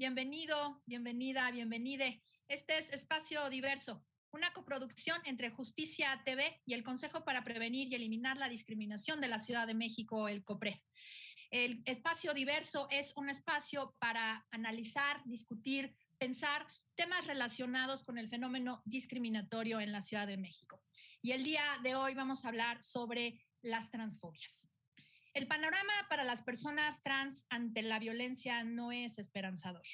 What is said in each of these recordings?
Bienvenido, bienvenida, bienvenide. Este es Espacio Diverso, una coproducción entre Justicia TV y el Consejo para Prevenir y Eliminar la Discriminación de la Ciudad de México, el COPRED. El Espacio Diverso es un espacio para analizar, discutir, pensar temas relacionados con el fenómeno discriminatorio en la Ciudad de México. Y el día de hoy vamos a hablar sobre las transfobias. El panorama para las personas trans ante la violencia no es esperanzador.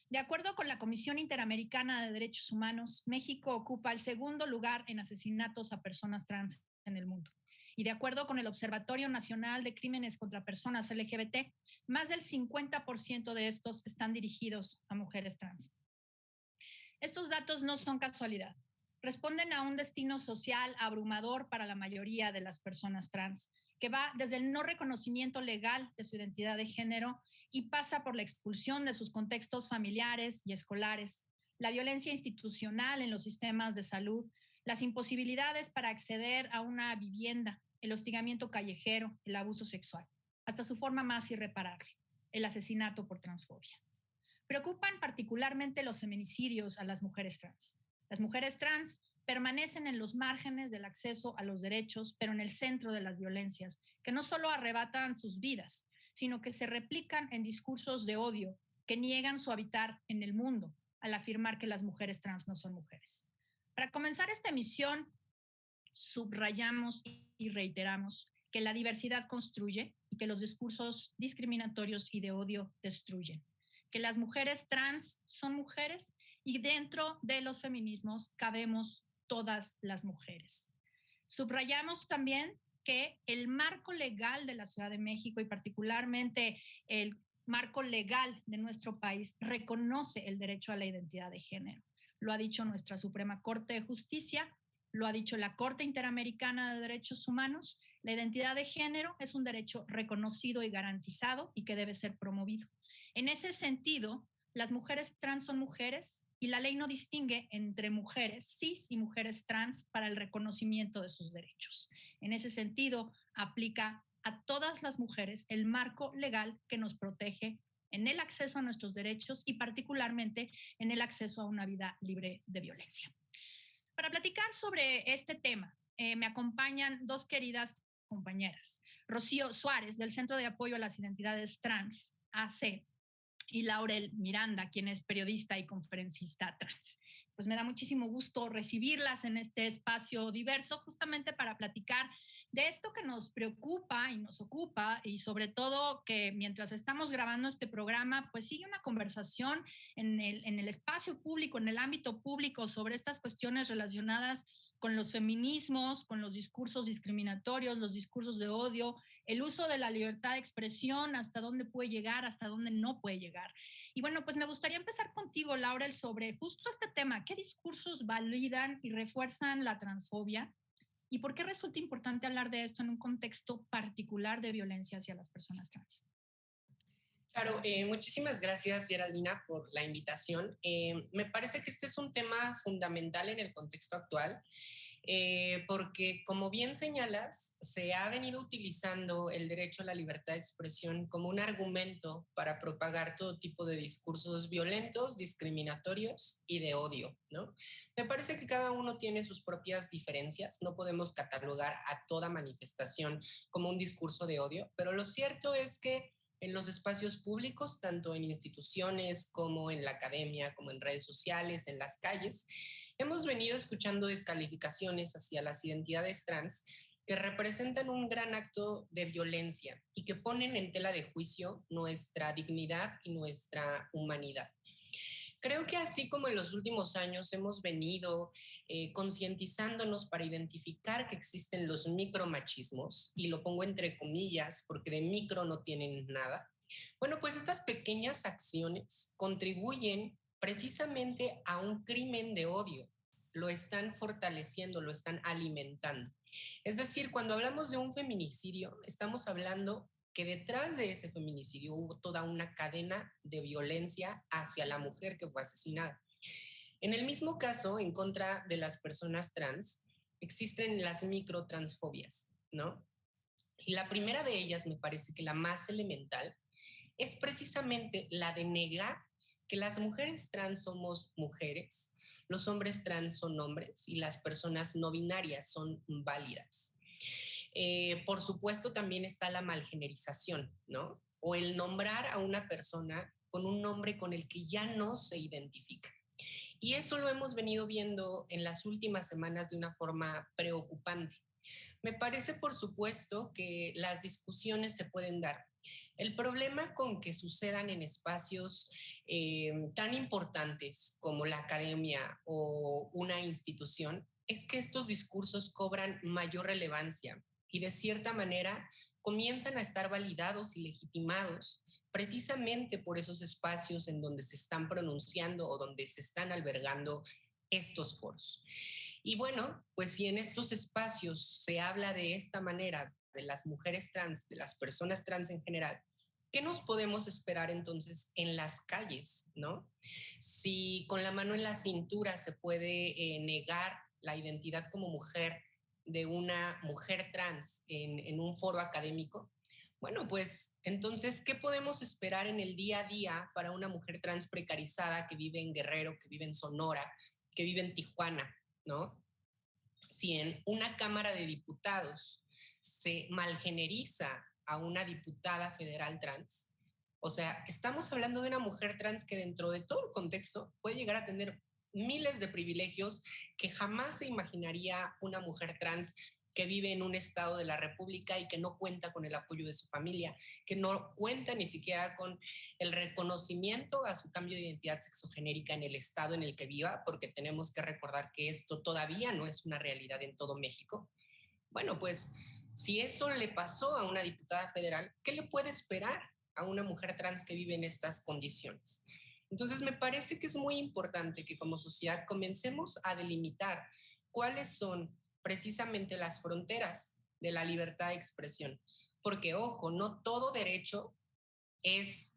De acuerdo con la Comisión Interamericana de Derechos Humanos, México ocupa el segundo lugar en asesinatos a personas trans en el mundo. Y de acuerdo con el Observatorio Nacional de Crímenes contra Personas LGBT, más del 50% de estos están dirigidos a mujeres trans. Estos datos no son casualidad. Responden a un destino social abrumador para la mayoría de las personas trans, que va desde el no reconocimiento legal de su identidad de género y pasa por la expulsión de sus contextos familiares y escolares, la violencia institucional en los sistemas de salud, las imposibilidades para acceder a una vivienda, el hostigamiento callejero, el abuso sexual, hasta su forma más irreparable, el asesinato por transfobia. Preocupan particularmente los feminicidios a las mujeres trans. Las mujeres trans permanecen en los márgenes del acceso a los derechos, pero en el centro de las violencias, que no solo arrebatan sus vidas, sino que se replican en discursos de odio que niegan su habitar en el mundo al afirmar que las mujeres trans no son mujeres. Para comenzar esta emisión, subrayamos y reiteramos que la diversidad construye y que los discursos discriminatorios y de odio destruyen. Que las mujeres trans son mujeres y dentro de los feminismos cabemos todas las mujeres. Subrayamos también que el marco legal de la Ciudad de México y particularmente el marco legal de nuestro país reconoce el derecho a la identidad de género. Lo ha dicho nuestra Suprema Corte de Justicia, lo ha dicho la Corte Interamericana de Derechos Humanos. La identidad de género es un derecho reconocido y garantizado y que debe ser promovido. En ese sentido, las mujeres trans son mujeres y la ley no distingue entre mujeres cis y mujeres trans para el reconocimiento de sus derechos. En ese sentido, aplica a todas las mujeres el marco legal que nos protege en el acceso a nuestros derechos y particularmente en el acceso a una vida libre de violencia. Para platicar sobre este tema, me acompañan dos queridas compañeras, Rocío Suárez, del Centro de Apoyo a las Identidades Trans, AC, y Laurel Miranda, quien es periodista y conferencista trans. Pues me da muchísimo gusto recibirlas en este espacio diverso, justamente para platicar de esto que nos preocupa y nos ocupa, y sobre todo que mientras estamos grabando este programa, pues sigue una conversación en el espacio público, en el ámbito público, sobre estas cuestiones relacionadas con los feminismos, con los discursos discriminatorios, los discursos de odio, el uso de la libertad de expresión, hasta dónde puede llegar, hasta dónde no puede llegar. Y bueno, pues me gustaría empezar contigo, Laurel, sobre justo este tema. ¿Qué discursos validan y refuerzan la transfobia? ¿Y por qué resulta importante hablar de esto en un contexto particular de violencia hacia las personas trans? Claro, muchísimas gracias, Geraldina, por la invitación. Me parece que este es un tema fundamental en el contexto actual, porque, como bien señalas, se ha venido utilizando el derecho a la libertad de expresión como un argumento para propagar todo tipo de discursos violentos, discriminatorios y de odio, ¿no? Me parece que cada uno tiene sus propias diferencias. No podemos catalogar a toda manifestación como un discurso de odio, pero lo cierto es que en los espacios públicos, tanto en instituciones como en la academia, como en redes sociales, en las calles, hemos venido escuchando descalificaciones hacia las identidades trans que representan un gran acto de violencia y que ponen en tela de juicio nuestra dignidad y nuestra humanidad. Creo que así como en los últimos años hemos venido concientizándonos para identificar que existen los micromachismos, y lo pongo entre comillas porque de micro no tienen nada, bueno, pues estas pequeñas acciones contribuyen precisamente a un crimen de odio. Lo están fortaleciendo, lo están alimentando. Es decir, cuando hablamos de un feminicidio, estamos hablando que detrás de ese feminicidio hubo toda una cadena de violencia hacia la mujer que fue asesinada. En el mismo caso, en contra de las personas trans, existen las microtransfobias, ¿no? Y la primera de ellas, me parece que la más elemental, es precisamente la de negar que las mujeres trans somos mujeres, los hombres trans son hombres y las personas no binarias son válidas. Por supuesto, también está la malgenerización, ¿no? O el nombrar a una persona con un nombre con el que ya no se identifica. Y eso lo hemos venido viendo en las últimas semanas de una forma preocupante. Me parece, por supuesto, que las discusiones se pueden dar. El problema con que sucedan en espacios tan importantes como la academia o una institución es que estos discursos cobran mayor relevancia y de cierta manera comienzan a estar validados y legitimados precisamente por esos espacios en donde se están pronunciando o donde se están albergando estos foros. Y bueno, pues si en estos espacios se habla de esta manera de las mujeres trans, de las personas trans en general, ¿qué nos podemos esperar entonces en las calles, no? Si con la mano en la cintura se puede negar la identidad como mujer de una mujer trans en un foro académico, bueno, pues entonces, ¿qué podemos esperar en el día a día para una mujer trans precarizada que vive en Guerrero, que vive en Sonora, que vive en Tijuana, ¿no? Si en una Cámara de Diputados se malgeneriza a una diputada federal trans, o sea, estamos hablando de una mujer trans que dentro de todo el contexto puede llegar a tener miles de privilegios que jamás se imaginaría una mujer trans que vive en un estado de la República y que no cuenta con el apoyo de su familia, que no cuenta ni siquiera con el reconocimiento a su cambio de identidad sexogenérica en el estado en el que viva, porque tenemos que recordar que esto todavía no es una realidad en todo México. Bueno, pues si eso le pasó a una diputada federal, ¿qué le puede esperar a una mujer trans que vive en estas condiciones? Entonces, me parece que es muy importante que como sociedad comencemos a delimitar cuáles son precisamente las fronteras de la libertad de expresión. Porque, ojo, no todo derecho es,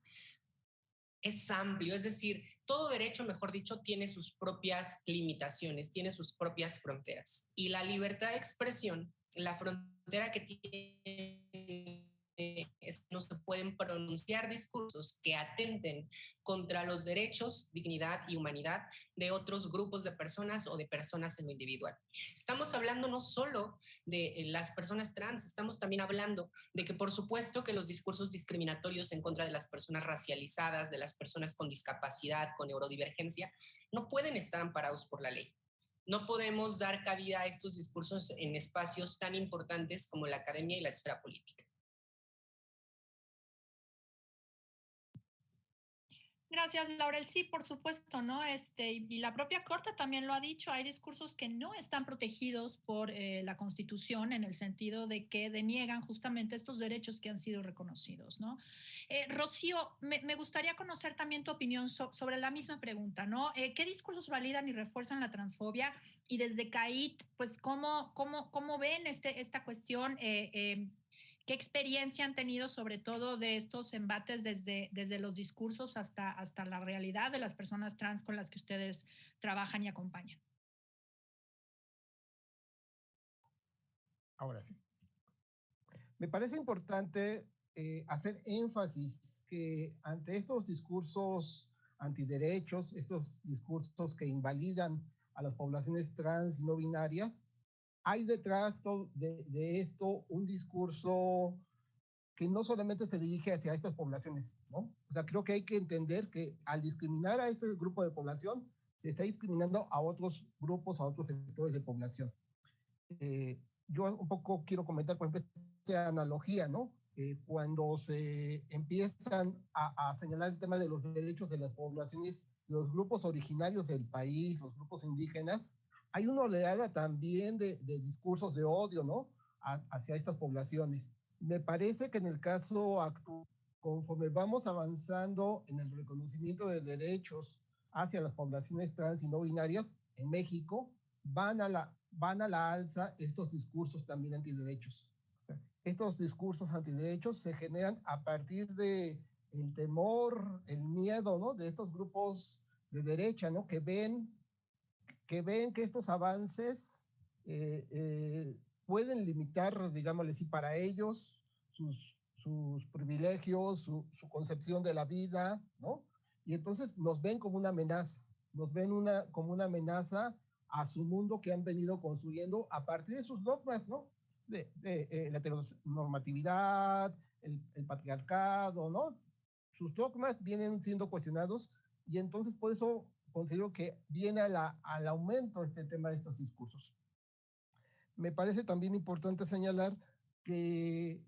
es amplio, es decir, todo derecho, mejor dicho, tiene sus propias limitaciones, tiene sus propias fronteras. Y la libertad de expresión, la frontera que tiene es que no se pueden pronunciar discursos que atenten contra los derechos, dignidad y humanidad de otros grupos de personas o de personas en lo individual. Estamos hablando no solo de las personas trans, estamos también hablando de que por supuesto que los discursos discriminatorios en contra de las personas racializadas, de las personas con discapacidad, con neurodivergencia, no pueden estar amparados por la ley. No podemos dar cabida a estos discursos en espacios tan importantes como la academia y la esfera política. Gracias, Laurel. Sí, por supuesto, ¿no? Y la propia Corte también lo ha dicho, hay discursos que no están protegidos por la Constitución en el sentido de que deniegan justamente estos derechos que han sido reconocidos, ¿no? Rocío, me gustaría conocer también tu opinión sobre la misma pregunta, ¿no? ¿Qué discursos validan y refuerzan la transfobia? Y desde CAIT, pues, ¿cómo ven esta cuestión? ¿Qué experiencia han tenido sobre todo de estos embates desde los discursos hasta la realidad de las personas trans con las que ustedes trabajan y acompañan? Ahora sí. Me parece importante hacer énfasis que ante estos discursos antiderechos, estos discursos que invalidan a las poblaciones trans y no binarias, hay detrás de esto un discurso que no solamente se dirige hacia estas poblaciones, ¿no? O sea, creo que hay que entender que al discriminar a este grupo de población, se está discriminando a otros grupos, a otros sectores de población. Yo un poco quiero comentar, por ejemplo, esta analogía, ¿no? Cuando se empiezan a señalar el tema de los derechos de las poblaciones, los grupos originarios del país, los grupos indígenas, hay una oleada también de discursos de odio, ¿no? Hacia estas poblaciones. Me parece que en el caso actual, conforme vamos avanzando en el reconocimiento de derechos hacia las poblaciones trans y no binarias en México, van a la alza estos discursos también antiderechos. Estos discursos antiderechos se generan a partir de el temor, el miedo, ¿no? De estos grupos de derecha, ¿no? Que ven que estos avances pueden limitar, digámosle así, para ellos sus privilegios, su concepción de la vida, ¿no? y entonces nos ven como una amenaza, nos ven como una amenaza a su mundo que han venido construyendo a partir de sus dogmas, ¿no? La heteronormatividad, el patriarcado, ¿no? Sus dogmas vienen siendo cuestionados y entonces por eso considero que viene al aumento este tema de estos discursos. Me parece también importante señalar que,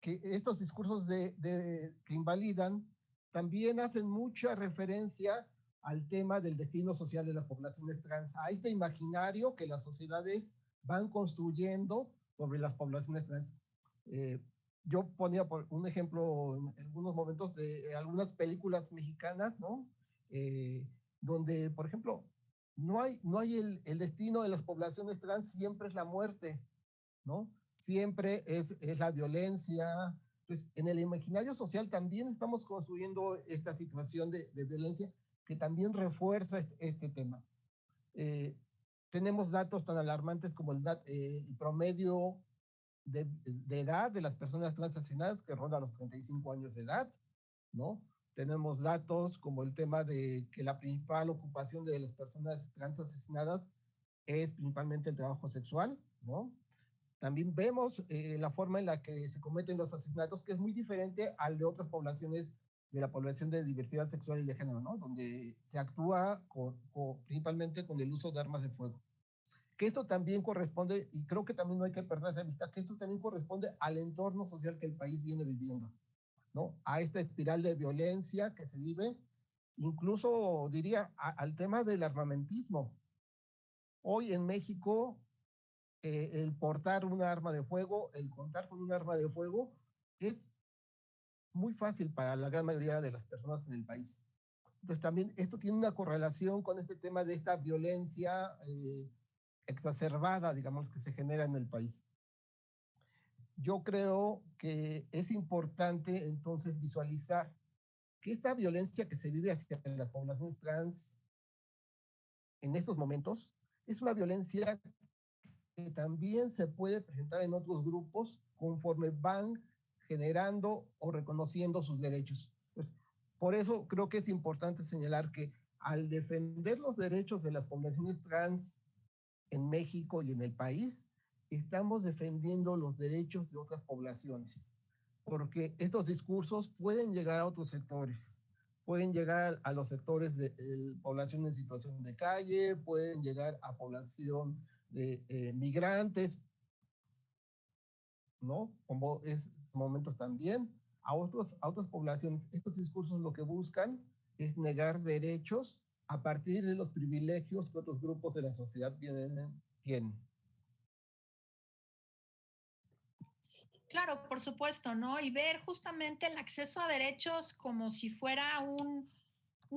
que estos discursos que invalidan también hacen mucha referencia al tema del destino social de las poblaciones trans, a este imaginario que las sociedades van construyendo sobre las poblaciones trans. Yo ponía por un ejemplo en algunos momentos de algunas películas mexicanas, ¿no? Donde, por ejemplo, no hay el destino de las poblaciones trans, siempre es la muerte, ¿no? Siempre es la violencia. Entonces, en el imaginario social también estamos construyendo esta situación de violencia que también refuerza este tema. Tenemos datos tan alarmantes como el promedio de edad de las personas trans asesinadas que ronda los 35 años de edad, ¿no? Tenemos datos como el tema de que la principal ocupación de las personas trans asesinadas es principalmente el trabajo sexual, ¿no? También vemos la forma en la que se cometen los asesinatos, que es muy diferente al de otras poblaciones de la población de diversidad sexual y de género, ¿no? Donde se actúa principalmente con el uso de armas de fuego. Que esto también corresponde, y creo que también no hay que perder de vista, que esto también corresponde al entorno social que el país viene viviendo, ¿no? A esta espiral de violencia que se vive, incluso diría al tema del armamentismo. Hoy en México el portar un arma de fuego, el contar con un arma de fuego, es muy fácil para la gran mayoría de las personas en el país. Entonces también esto tiene una correlación con este tema de esta violencia exacerbada, digamos, que se genera en el país. Yo creo que es importante entonces visualizar que esta violencia que se vive hacia las poblaciones trans en estos momentos es una violencia que también se puede presentar en otros grupos conforme van generando o reconociendo sus derechos. Pues, por eso creo que es importante señalar que al defender los derechos de las poblaciones trans en México y en el país, estamos defendiendo los derechos de otras poblaciones, porque estos discursos pueden llegar a otros sectores, pueden llegar a los sectores de población en situación de calle, pueden llegar a población de migrantes, ¿no? Como es momentos también, a otras poblaciones. Estos discursos lo que buscan es negar derechos a partir de los privilegios que otros grupos de la sociedad tienen. Claro, por supuesto, ¿no? Y ver justamente el acceso a derechos como si fuera un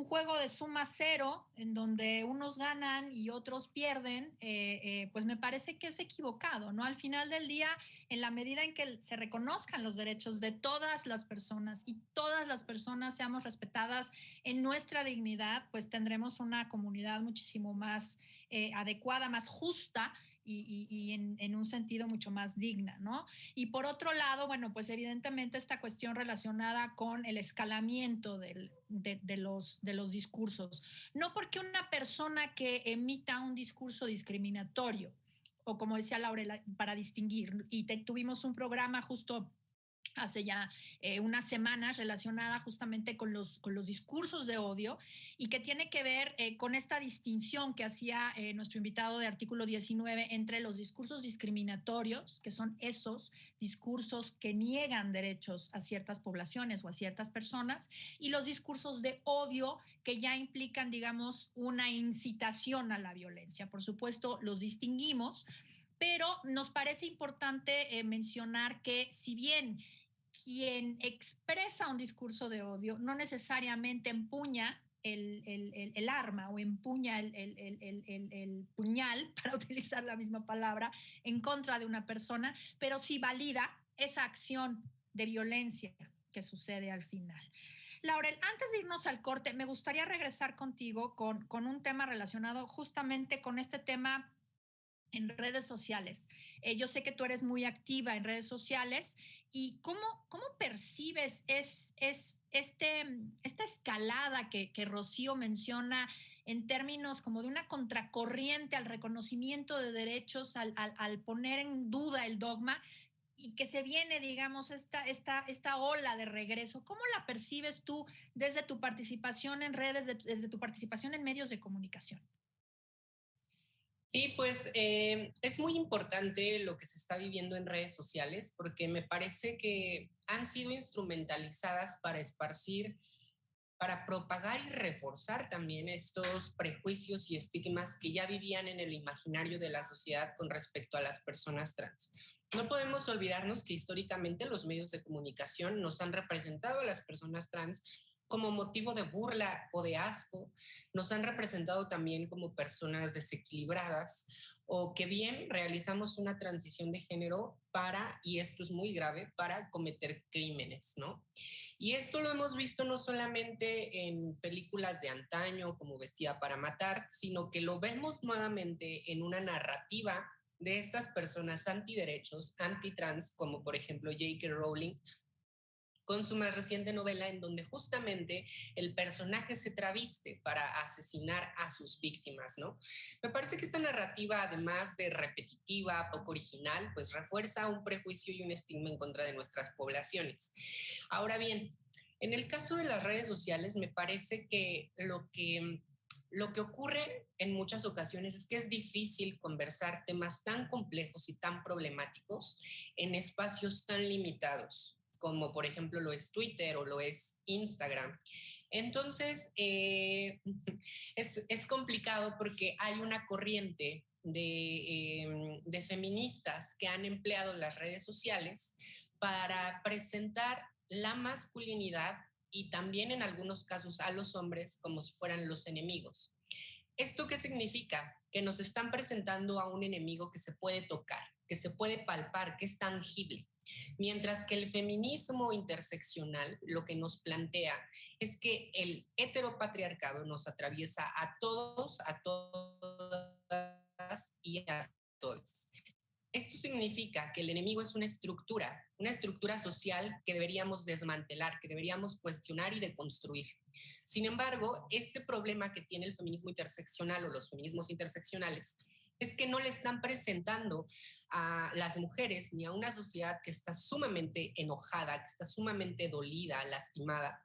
juego de suma cero, en donde unos ganan y otros pierden, pues me parece que es equivocado, ¿no? Al final del día, en la medida en que se reconozcan los derechos de todas las personas y todas las personas seamos respetadas en nuestra dignidad, pues tendremos una comunidad muchísimo más adecuada, más justa y en un sentido mucho más digna, ¿no? Y por otro lado, bueno, pues evidentemente esta cuestión relacionada con el escalamiento de los discursos. No porque una persona que emita un discurso discriminatorio, o como decía Laurela, para distinguir, y tuvimos un programa justo hace ya unas semanas relacionada justamente con los discursos de odio y que tiene que ver con esta distinción que hacía nuestro invitado de artículo 19 entre los discursos discriminatorios, que son esos discursos que niegan derechos a ciertas poblaciones o a ciertas personas, y los discursos de odio que ya implican, digamos, una incitación a la violencia. Por supuesto, los distinguimos, pero nos parece importante mencionar que si bien quien expresa un discurso de odio no necesariamente empuña el arma o empuña el puñal, para utilizar la misma palabra, en contra de una persona, pero sí valida esa acción de violencia que sucede al final. Laurel, antes de irnos al corte, me gustaría regresar contigo con un tema relacionado justamente con este tema en redes sociales. Yo sé que tú eres muy activa en redes sociales y cómo percibes esta escalada que Rocío menciona en términos como de una contracorriente al reconocimiento de derechos, al poner en duda el dogma, y que se viene, digamos, esta ola de regreso. ¿Cómo la percibes tú desde tu participación en redes, desde tu participación en medios de comunicación? Sí, pues es muy importante lo que se está viviendo en redes sociales porque me parece que han sido instrumentalizadas para esparcir, para propagar y reforzar también estos prejuicios y estigmas que ya vivían en el imaginario de la sociedad con respecto a las personas trans. No podemos olvidarnos que históricamente los medios de comunicación nos han representado a las personas trans como motivo de burla o de asco, nos han representado también como personas desequilibradas o que bien realizamos una transición de género para, y esto es muy grave, para cometer crímenes, ¿no? Y esto lo hemos visto no solamente en películas de antaño como Vestida para Matar, sino que lo vemos nuevamente en una narrativa de estas personas antiderechos, antitrans, como por ejemplo J.K. Rowling, con su más reciente novela en donde justamente el personaje se traviste para asesinar a sus víctimas, ¿no? Me parece que esta narrativa, además de repetitiva, poco original, pues refuerza un prejuicio y un estigma en contra de nuestras poblaciones. Ahora bien, en el caso de las redes sociales, me parece que lo que ocurre en muchas ocasiones es que es difícil conversar temas tan complejos y tan problemáticos en espacios tan limitados como por ejemplo lo es Twitter o lo es Instagram. Entonces, es complicado porque hay una corriente de feministas que han empleado las redes sociales para presentar la masculinidad y también en algunos casos a los hombres como si fueran los enemigos. ¿Esto qué significa? Que nos están presentando a un enemigo que se puede tocar, que se puede palpar, que es tangible. Mientras que el feminismo interseccional lo que nos plantea es que el heteropatriarcado nos atraviesa a todos, a todas y a todos. Esto significa que el enemigo es una estructura social que deberíamos desmantelar, que deberíamos cuestionar y deconstruir. Sin embargo, este problema que tiene el feminismo interseccional o los feminismos interseccionales es que no le están presentando a las mujeres ni a una sociedad que está sumamente enojada, que está sumamente dolida, lastimada,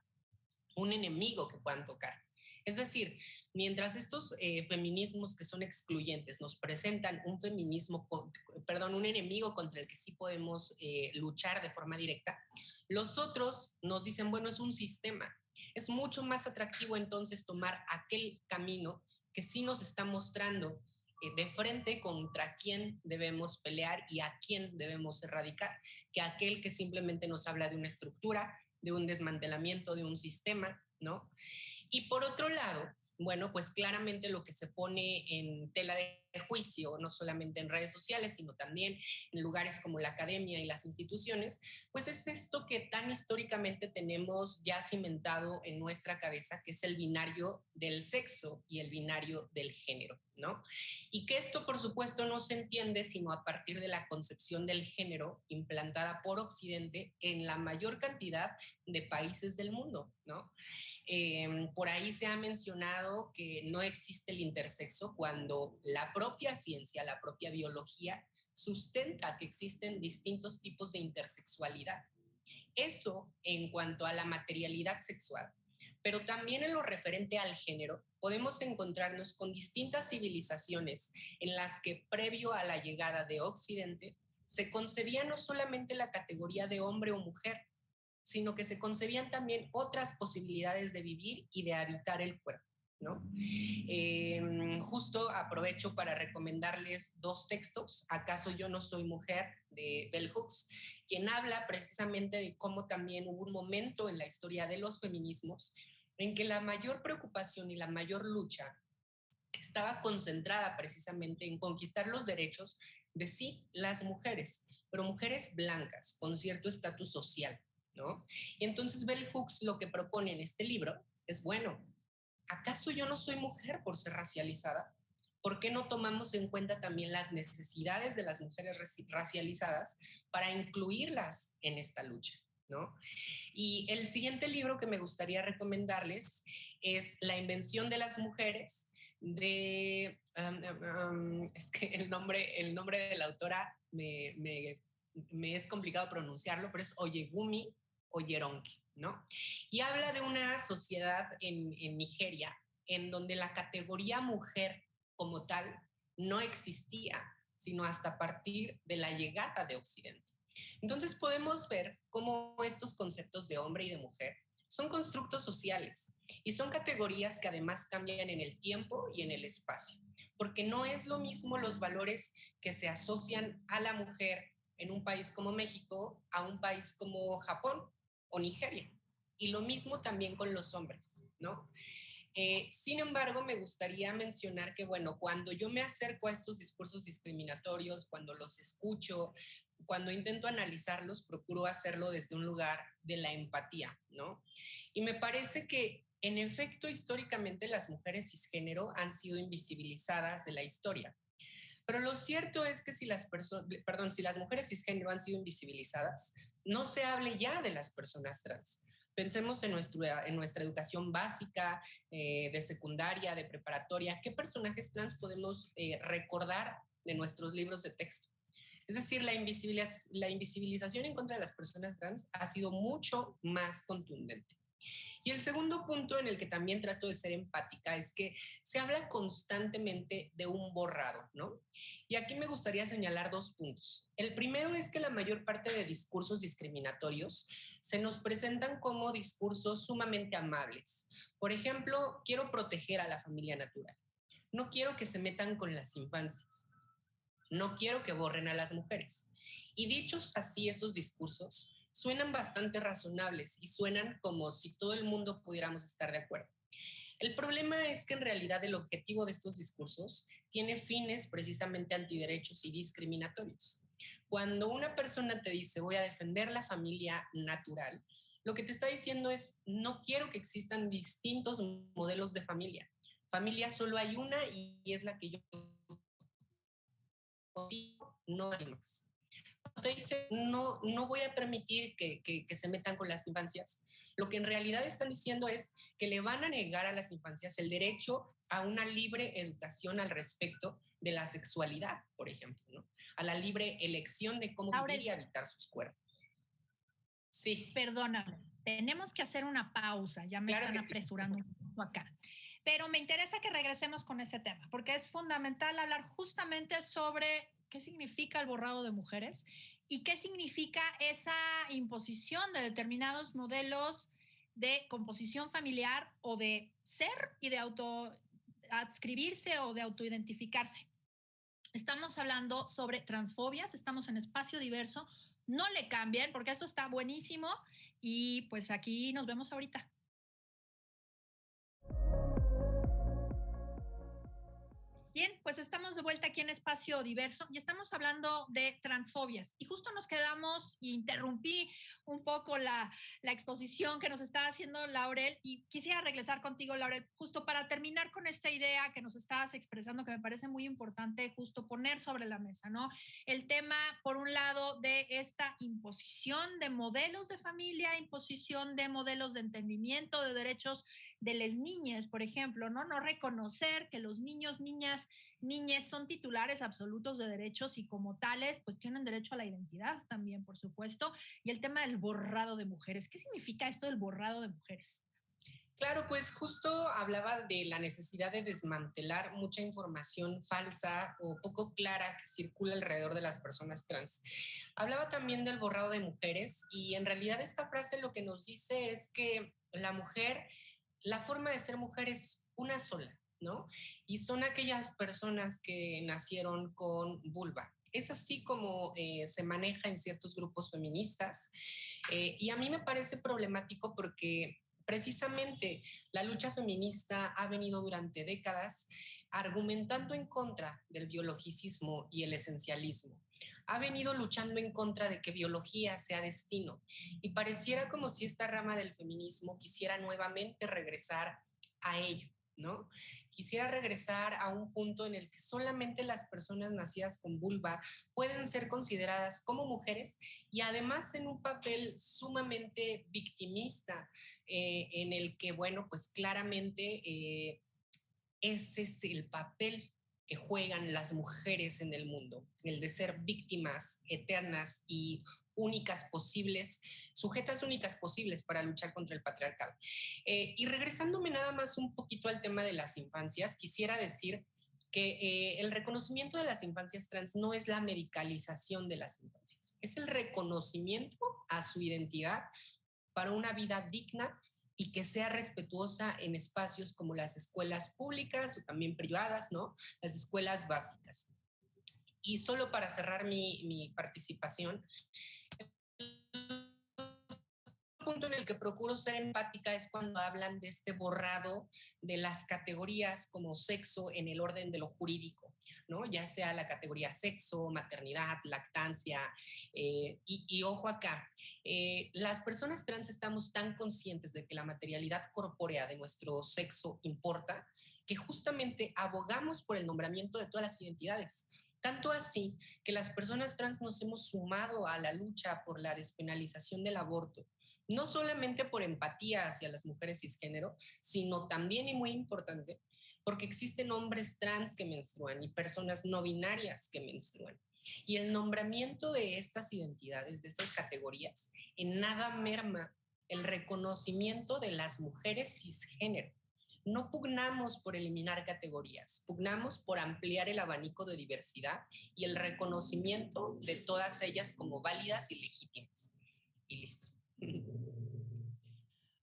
un enemigo que puedan tocar. Es decir, mientras estos feminismos que son excluyentes nos presentan un feminismo, perdón, un enemigo contra el que sí podemos luchar de forma directa, los otros nos dicen, bueno, es un sistema. Es mucho más atractivo entonces tomar aquel camino que sí nos está mostrando de frente contra quién debemos pelear y a quién debemos erradicar, que aquel que simplemente nos habla de una estructura, de un desmantelamiento de un sistema, ¿no? Y por otro lado, bueno, pues claramente lo que se pone en tela de juicio, no solamente en redes sociales, sino también en lugares como la academia y las instituciones, pues es esto que tan históricamente tenemos ya cimentado en nuestra cabeza, que es el binario del sexo y el binario del género, ¿no? Y que esto, por supuesto, no se entiende sino a partir de la concepción del género implantada por Occidente en la mayor cantidad de países del mundo, ¿no? Por ahí se ha mencionado que no existe el intersexo cuando la propia ciencia, la propia biología, sustenta que existen distintos tipos de intersexualidad. Eso en cuanto a la materialidad sexual. Pero también en lo referente al género, podemos encontrarnos con distintas civilizaciones en las que previo a la llegada de Occidente se concebía no solamente la categoría de hombre o mujer, sino que se concebían también otras posibilidades de vivir y de habitar el cuerpo, ¿no? Justo aprovecho para recomendarles dos textos, ¿Acaso yo no soy mujer?, de Bell Hooks, quien habla precisamente de cómo también hubo un momento en la historia de los feminismos en que la mayor preocupación y la mayor lucha estaba concentrada precisamente en conquistar los derechos de sí, las mujeres, pero mujeres blancas, con cierto estatus social, ¿no? Y entonces Bell Hooks lo que propone en este libro es, bueno, ¿acaso yo no soy mujer por ser racializada? ¿Por qué no tomamos en cuenta también las necesidades de las mujeres racializadas para incluirlas en esta lucha? ¿no? Y el siguiente libro que me gustaría recomendarles es La invención de las mujeres, es que el nombre de la autora me es complicado pronunciarlo, pero es Oyegumi Oyeronki, ¿no? Y habla de una sociedad en Nigeria en donde la categoría mujer como tal no existía, sino hasta a partir de la llegada de Occidente. Entonces podemos ver cómo estos conceptos de hombre y de mujer son constructos sociales y son categorías que además cambian en el tiempo y en el espacio, porque no es lo mismo los valores que se asocian a la mujer en un país como México a un país como Japón o Nigeria. Y lo mismo también con los hombres, ¿no? Sin embargo, me gustaría mencionar que, bueno, cuando yo me acerco a estos discursos discriminatorios, cuando los escucho, cuando intento analizarlos, procuro hacerlo desde un lugar de la empatía, ¿no? Y me parece que, en efecto, históricamente las mujeres cisgénero han sido invisibilizadas de la historia. Pero lo cierto es que si las mujeres cisgénero han sido invisibilizadas, no se hable ya de las personas trans. Pensemos en nuestra educación básica, de secundaria, de preparatoria. ¿Qué personajes trans podemos recordar de nuestros libros de texto? Es decir, la invisibilización en contra de las personas trans ha sido mucho más contundente. Y el segundo punto en el que también trato de ser empática es que se habla constantemente de un borrado, ¿no? Y aquí me gustaría señalar dos puntos. El primero es que la mayor parte de discursos discriminatorios se nos presentan como discursos sumamente amables. Por ejemplo, quiero proteger a la familia natural. No quiero que se metan con las infancias. No quiero que borren a las mujeres. Y dichos así esos discursos, suenan bastante razonables y suenan como si todo el mundo pudiéramos estar de acuerdo. El problema es que en realidad el objetivo de estos discursos tiene fines precisamente antiderechos y discriminatorios. Cuando una persona te dice voy a defender la familia natural, lo que te está diciendo es no quiero que existan distintos modelos de familia. Familia solo hay una y es la que yo consigo, no hay más. Te dice, no voy a permitir que se metan con las infancias. Lo que en realidad están diciendo es que le van a negar a las infancias el derecho a una libre educación al respecto de la sexualidad, por ejemplo, ¿no? A la libre elección de cómo vivir y habitar sus cuerpos. Sí. Perdóname, tenemos que hacer una pausa, ya me están apresurando un poco acá. Pero me interesa que regresemos con ese tema, porque es fundamental hablar justamente sobre qué significa el borrado de mujeres y qué significa esa imposición de determinados modelos de composición familiar o de ser y de autoadscribirse o de autoidentificarse. Estamos hablando sobre transfobias, estamos en espacio diverso. No le cambien porque esto está buenísimo y pues aquí nos vemos ahorita. Bien, pues estamos de vuelta aquí en Espacio Diverso y estamos hablando de transfobias. Y justo nos quedamos, interrumpí un poco la exposición que nos está haciendo Laurel y quisiera regresar contigo, Laurel, justo para terminar con esta idea que nos estabas expresando, que me parece muy importante justo poner sobre la mesa, ¿no? El tema, por un lado, de esta imposición de modelos de familia, imposición de modelos de entendimiento de derechos de las niñas, por ejemplo, ¿no? No reconocer que los niños, niñas, niñas son titulares absolutos de derechos y como tales, pues tienen derecho a la identidad también, por supuesto. Y el tema del borrado de mujeres. ¿Qué significa esto del borrado de mujeres? Claro, pues justo hablaba de la necesidad de desmantelar mucha información falsa o poco clara que circula alrededor de las personas trans. Hablaba también del borrado de mujeres y en realidad esta frase lo que nos dice es que la mujer, la forma de ser mujer es una sola, ¿no? Y son aquellas personas que nacieron con vulva. Es así como se maneja en ciertos grupos feministas y a mí me parece problemático porque precisamente la lucha feminista ha venido durante décadas argumentando en contra del biologicismo y el esencialismo. Ha venido luchando en contra de que biología sea destino y pareciera como si esta rama del feminismo quisiera nuevamente regresar a ello, ¿no? quisiera regresar a un punto en el que solamente las personas nacidas con vulva pueden ser consideradas como mujeres y además en un papel sumamente victimista, en el que, bueno, pues claramente ese es el papel que juegan las mujeres en el mundo, el de ser víctimas eternas y únicas posibles, sujetas únicas posibles para luchar contra el patriarcado. Y regresándome nada más un poquito al tema de las infancias, quisiera decir que el reconocimiento de las infancias trans no es la medicalización de las infancias, es el reconocimiento a su identidad para una vida digna y que sea respetuosa en espacios como las escuelas públicas o también privadas, ¿no? Las escuelas básicas. Y solo para cerrar mi participación, el punto en el que procuro ser empática es cuando hablan de este borrado de las categorías como sexo en el orden de lo jurídico, ¿no? Ya sea la categoría sexo, maternidad, lactancia, y ojo acá, las personas trans estamos tan conscientes de que la materialidad corpórea de nuestro sexo importa, que justamente abogamos por el nombramiento de todas las identidades. Tanto así que las personas trans nos hemos sumado a la lucha por la despenalización del aborto, no solamente por empatía hacia las mujeres cisgénero, sino también, y muy importante, porque existen hombres trans que menstruan y personas no binarias que menstruan. Y el nombramiento de estas identidades, de estas categorías, en nada merma el reconocimiento de las mujeres cisgénero. No pugnamos por eliminar categorías, pugnamos por ampliar el abanico de diversidad y el reconocimiento de todas ellas como válidas y legítimas. Y listo.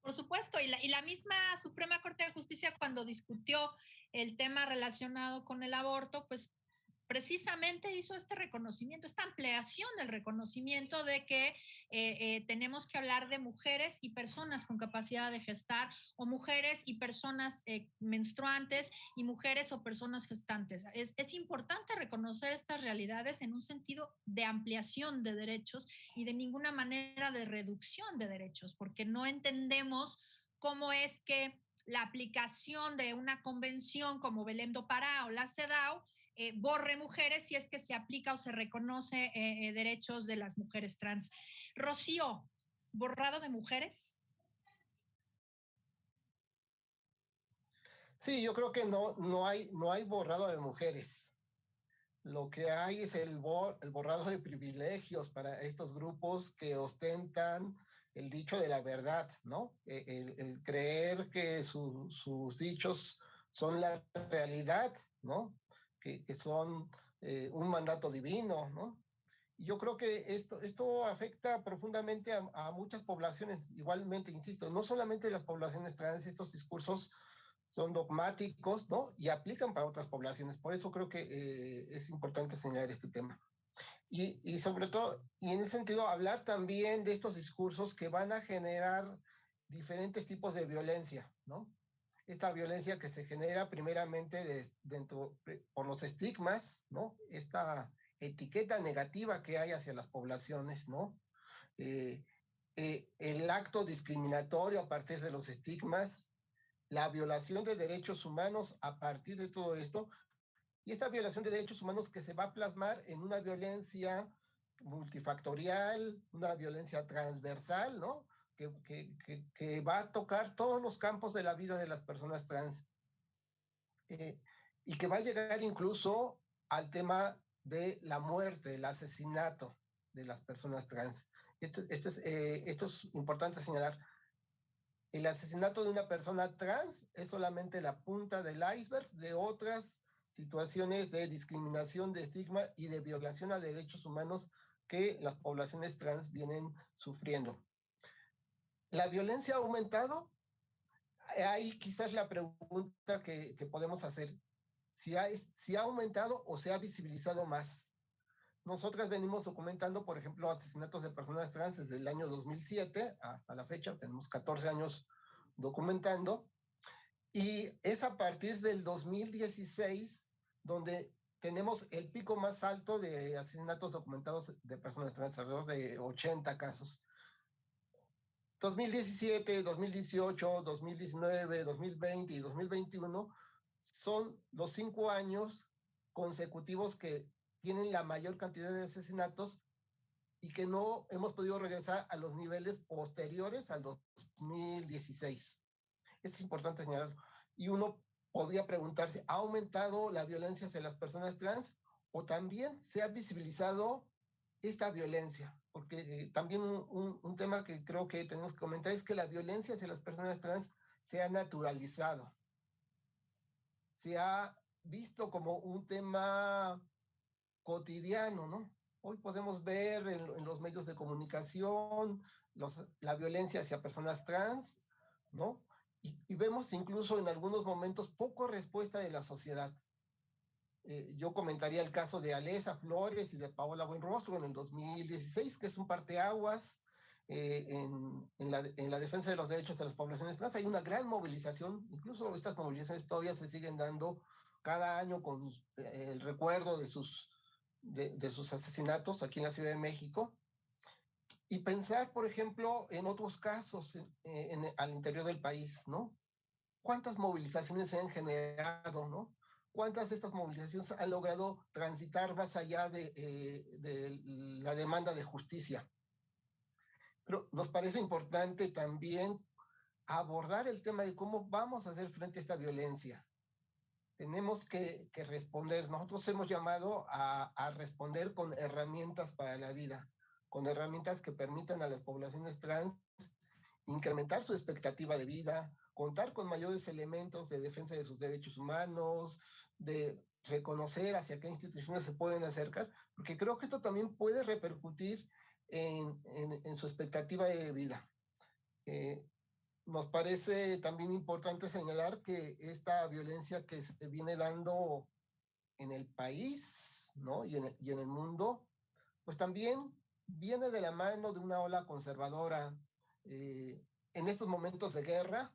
Por supuesto, y la misma Suprema Corte de Justicia cuando discutió el tema relacionado con el aborto, pues precisamente hizo este reconocimiento, esta ampliación del reconocimiento de que tenemos que hablar de mujeres y personas con capacidad de gestar, o mujeres y personas menstruantes, y mujeres o personas gestantes. Es importante reconocer estas realidades en un sentido de ampliación de derechos y de ninguna manera de reducción de derechos, porque no entendemos cómo es que la aplicación de una convención como Belém do Pará o la CEDAW borre mujeres si es que se aplica o se reconoce derechos de las mujeres trans. Rocío, ¿borrado de mujeres? Sí, yo creo que no hay borrado de mujeres. Lo que hay es el borrado de privilegios para estos grupos que ostentan el dicho de la verdad, ¿no? El creer que sus dichos son la realidad, ¿no? Que son un mandato divino, ¿no? Y yo creo que esto afecta profundamente a muchas poblaciones. Igualmente, insisto, no solamente las poblaciones trans, estos discursos son dogmáticos, ¿no? Y aplican para otras poblaciones. Por eso creo que es importante señalar este tema. Y sobre todo, y en ese sentido, hablar también de estos discursos que van a generar diferentes tipos de violencia, ¿no? Esta violencia que se genera primeramente por los estigmas, ¿no? Esta etiqueta negativa que hay hacia las poblaciones, ¿no? El acto discriminatorio a partir de los estigmas, la violación de derechos humanos a partir de todo esto, y esta violación de derechos humanos que se va a plasmar en una violencia multifactorial, una violencia transversal, ¿no? Que va a tocar todos los campos de la vida de las personas trans. Y que va a llegar incluso al tema de la muerte, el asesinato de las personas trans. Esto es importante señalar. El asesinato de una persona trans es solamente la punta del iceberg de otras situaciones de discriminación, de estigma y de violación a derechos humanos que las poblaciones trans vienen sufriendo. ¿La violencia ha aumentado? Ahí quizás la pregunta que podemos hacer, si ha aumentado o se ha visibilizado más. Nosotras venimos documentando, por ejemplo, asesinatos de personas trans desde el año 2007 hasta la fecha, tenemos 14 años documentando, y es a partir del 2016 donde tenemos el pico más alto de asesinatos documentados de personas trans, alrededor de 80 casos. 2017, 2018, 2019, 2020 y 2021 son los 5 años consecutivos que tienen la mayor cantidad de asesinatos y que no hemos podido regresar a los niveles posteriores al 2016. Es importante señalarlo. Y uno podría preguntarse, ¿ha aumentado la violencia hacia las personas trans o también se ha visibilizado esta violencia? Porque también un tema que creo que tenemos que comentar es que la violencia hacia las personas trans se ha naturalizado. Se ha visto como un tema cotidiano, ¿no? Hoy podemos ver en los medios de comunicación la violencia hacia personas trans, ¿no? Y vemos incluso en algunos momentos poco respuesta de la sociedad. Yo comentaría el caso de Alesa Flores y de Paola Buenrostro en el 2016, que es un parteaguas en la defensa de los derechos de las poblaciones trans. Hay una gran movilización, incluso estas movilizaciones todavía se siguen dando cada año con el recuerdo de sus asesinatos aquí en la Ciudad de México. Y pensar, por ejemplo, en otros casos al interior del país, ¿no? ¿Cuántas movilizaciones se han generado, no? ¿Cuántas de estas movilizaciones han logrado transitar más allá de la demanda de justicia? Pero nos parece importante también abordar el tema de cómo vamos a hacer frente a esta violencia. Tenemos que responder. Nosotros hemos llamado a responder con herramientas para la vida, con herramientas que permitan a las poblaciones trans incrementar su expectativa de vida, contar con mayores elementos de defensa de sus derechos humanos, de reconocer hacia qué instituciones se pueden acercar, porque creo que esto también puede repercutir en su expectativa de vida. Nos parece también importante señalar que esta violencia que se viene dando en el país, ¿no? y en el mundo, pues también viene de la mano de una ola conservadora en estos momentos de guerra,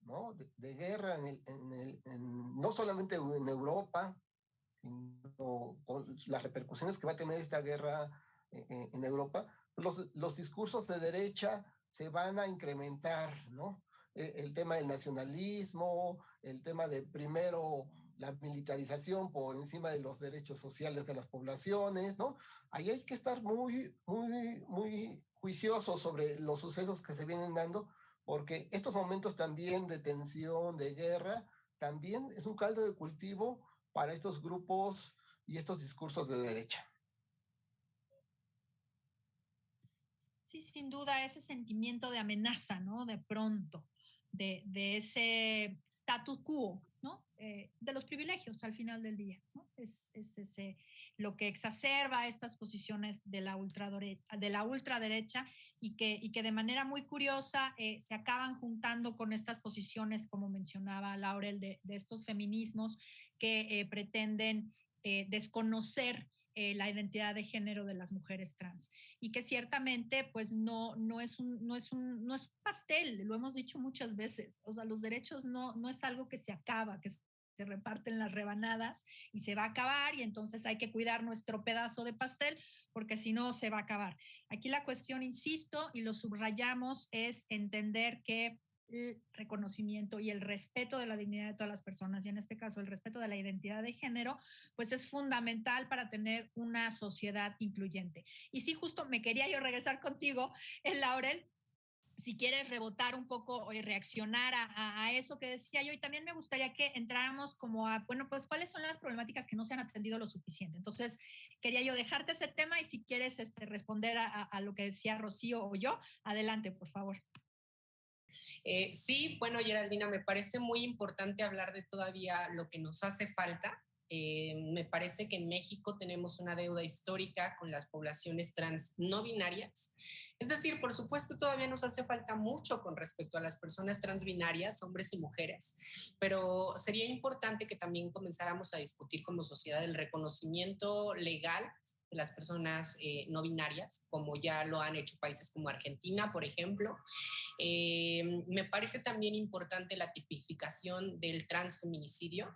¿no? De guerra no solamente en Europa, sino con las repercusiones que va a tener esta guerra en Europa, los discursos de derecha se van a incrementar, ¿no? El tema del nacionalismo, el tema de primero la militarización por encima de los derechos sociales de las poblaciones, ¿no? Ahí hay que estar muy, muy, muy juiciosos sobre los sucesos que se vienen dando, porque estos momentos también de tensión, de guerra, también es un caldo de cultivo para estos grupos y estos discursos de derecha. Sí, sin duda, ese sentimiento de amenaza, ¿no? De pronto, de ese status quo, ¿no? De los privilegios al final del día, ¿no? Es ese, lo que exacerba estas posiciones de la ultraderecha y que de manera muy curiosa se acaban juntando con estas posiciones, como mencionaba Laurel, de estos feminismos que pretenden desconocer la identidad de género de las mujeres trans y que ciertamente pues no es un pastel, lo hemos dicho muchas veces, o sea, los derechos no es algo que se acaba, que se reparten las rebanadas y se va a acabar y entonces hay que cuidar nuestro pedazo de pastel porque si no se va a acabar. Aquí la cuestión, insisto, y lo subrayamos, es entender que el reconocimiento y el respeto de la dignidad de todas las personas, y en este caso el respeto de la identidad de género, pues es fundamental para tener una sociedad incluyente. Y sí, justo me quería yo regresar contigo, Laurel, si quieres rebotar un poco y reaccionar a eso que decía yo, y también me gustaría que entráramos como a, bueno, pues cuáles son las problemáticas que no se han atendido lo suficiente. Entonces, quería yo dejarte ese tema y si quieres responder a lo que decía Rocío o yo, adelante, por favor. Sí, bueno, Geraldina, me parece muy importante hablar de todavía lo que nos hace falta. Me parece que en México tenemos una deuda histórica con las poblaciones trans no binarias. Es decir, por supuesto, todavía nos hace falta mucho con respecto a las personas trans binarias, hombres y mujeres, pero sería importante que también comenzáramos a discutir como sociedad el reconocimiento legal de las personas no binarias, como ya lo han hecho países como Argentina, por ejemplo. Me parece también importante la tipificación del transfeminicidio.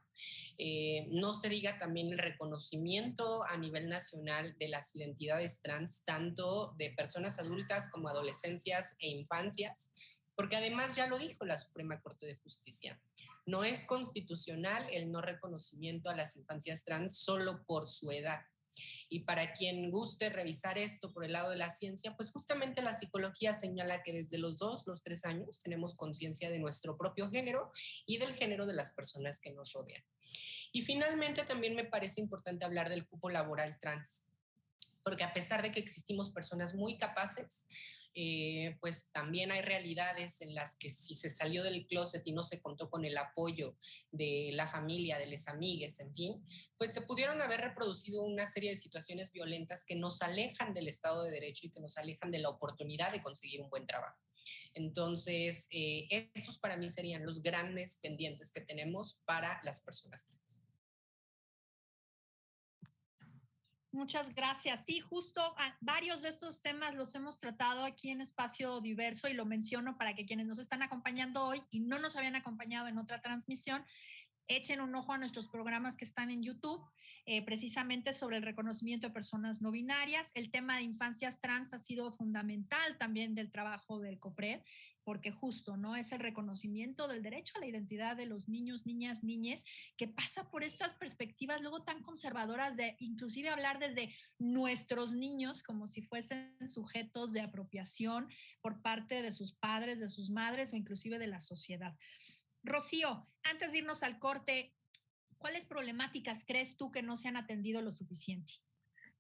No se diga también el reconocimiento a nivel nacional de las identidades trans, tanto de personas adultas como adolescencias e infancias, porque además ya lo dijo la Suprema Corte de Justicia. No es constitucional el no reconocimiento a las infancias trans solo por su edad. Y para quien guste revisar esto por el lado de la ciencia, pues justamente la psicología señala que desde los 2, los 3 años tenemos conciencia de nuestro propio género y del género de las personas que nos rodean. Y finalmente también me parece importante hablar del cupo laboral trans, porque a pesar de que existimos personas muy capaces, pues también hay realidades en las que si se salió del closet y no se contó con el apoyo de la familia, de les amigues, en fin, pues se pudieron haber reproducido una serie de situaciones violentas que nos alejan del Estado de Derecho y que nos alejan de la oportunidad de conseguir un buen trabajo. Entonces, esos para mí serían los grandes pendientes que tenemos para las personas trans. Muchas gracias. Sí, justo varios de estos temas los hemos tratado aquí en Espacio Diverso y lo menciono para que quienes nos están acompañando hoy y no nos habían acompañado en otra transmisión, echen un ojo a nuestros programas que están en YouTube, precisamente sobre el reconocimiento de personas no binarias. El tema de infancias trans ha sido fundamental también del trabajo del COPRED, porque justo, ¿no? Es el reconocimiento del derecho a la identidad de los niños, niñas, niñes, que pasa por estas perspectivas luego tan conservadoras de inclusive hablar desde nuestros niños como si fuesen sujetos de apropiación por parte de sus padres, de sus madres o inclusive de la sociedad. Rocío, antes de irnos al corte, ¿cuáles problemáticas crees tú que no se han atendido lo suficiente?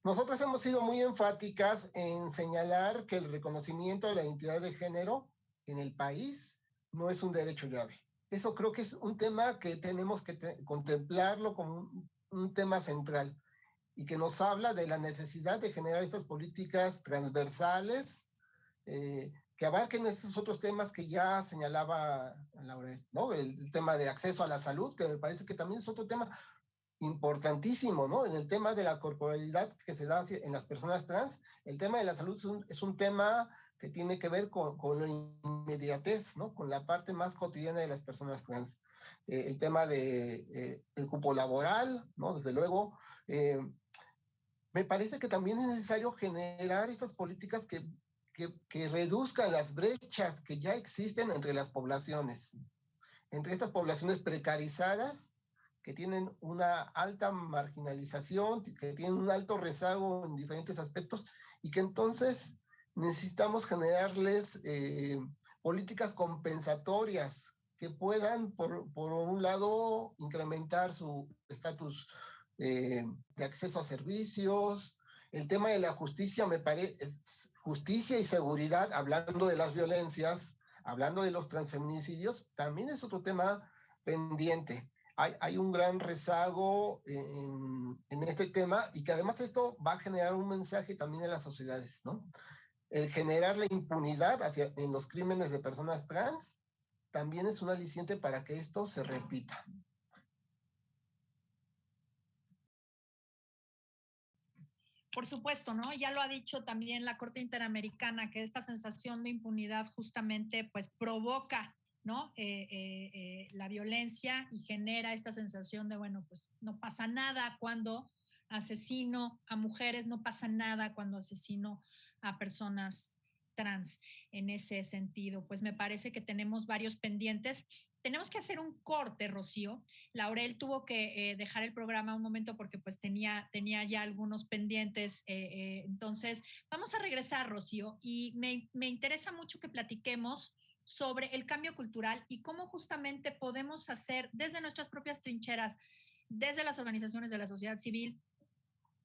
Nosotros hemos sido muy enfáticas en señalar que el reconocimiento de la identidad de género en el país no es un derecho llave. Eso creo que es un tema que tenemos que contemplarlo como un tema central y que nos habla de la necesidad de generar estas políticas transversales que abarquen estos otros temas que ya señalaba Laurel, ¿no? El tema de acceso a la salud, que me parece que también es otro tema importantísimo, ¿no? En el tema de la corporalidad que se da en las personas trans, el tema de la salud es un tema que tiene que ver con la inmediatez, ¿no? Con la parte más cotidiana de las personas trans. El tema de el cupo laboral, ¿no? Desde luego. Me parece que también es necesario generar estas políticas que reduzcan las brechas que ya existen entre las poblaciones, entre estas poblaciones precarizadas que tienen una alta marginalización, que tienen un alto rezago en diferentes aspectos y que entonces necesitamos generarles políticas compensatorias que puedan, por un lado, incrementar su estatus de acceso a servicios. El tema de la justicia me parece, justicia y seguridad, hablando de las violencias, hablando de los transfeminicidios, también es otro tema pendiente. Hay un gran rezago en este tema y que además esto va a generar un mensaje también en las sociedades, ¿no? El generar la impunidad en los crímenes de personas trans también es un aliciente para que esto se repita. Por supuesto, ¿no? Ya lo ha dicho también la Corte Interamericana, que esta sensación de impunidad justamente pues provoca, ¿no? La violencia y genera esta sensación de, bueno, pues no pasa nada cuando asesino a mujeres, no pasa nada cuando asesino a personas trans. En ese sentido, pues me parece que tenemos varios pendientes. Tenemos que hacer un corte, Rocío. Laurel tuvo que dejar el programa un momento porque pues tenía ya algunos pendientes. Entonces, vamos a regresar, Rocío, y me interesa mucho que platiquemos sobre el cambio cultural y cómo justamente podemos hacer desde nuestras propias trincheras, desde las organizaciones de la sociedad civil,